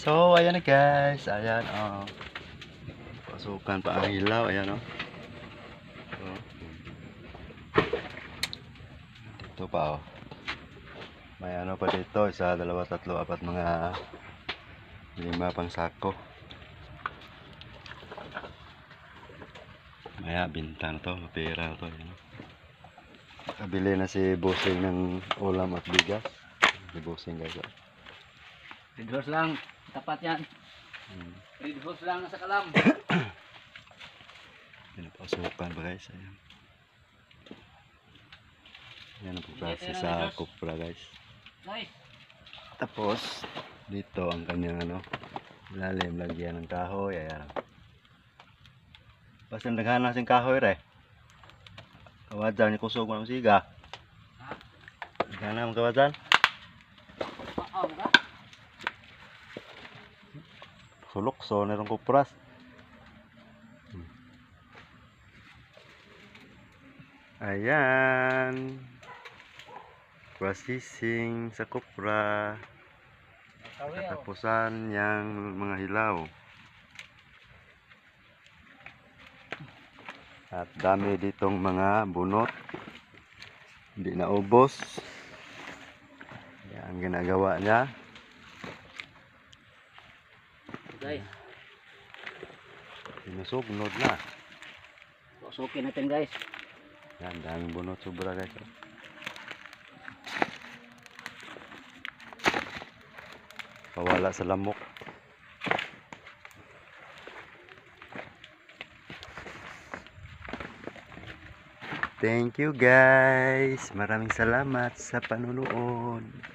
So, ayan na guys. Ayan, pasukan pa ang ilaw. Ayan, So, ito pa, May ano pa dito. Isa, dalawa, tatlo, apat, mga 5 pang sako. Maya, binta na to. Mapira to. Ayan, Kabili na si Bossing ng ulam at bigas. Si Bossing guys. Red horse lang, tapat yan. Red horse lang nasa kalam. Pinapasukan pa guys. Ayan. Yan ang pagkasi sa kupra guys. Nice. Tapos, dito ang kanyang ilalim lagyan ng kahoy. Ayan. Basta naghanas ng kahoy re. Kawadyan, kusog mo ng siga. Naghanas ang kawadyan. Sulokso na rin kupras. Ayan. Processing sa kupra. Katapusan yang mga hilaw. At dami ditong mga bunot. Hindi na ubos. Yan ang ginagawa niya. Guys, Sinusugnod na. susukin natin guys. Yan, daming bunot sobra guys. Pawala sa lamok. Thank you guys. Maraming salamat sa panunood.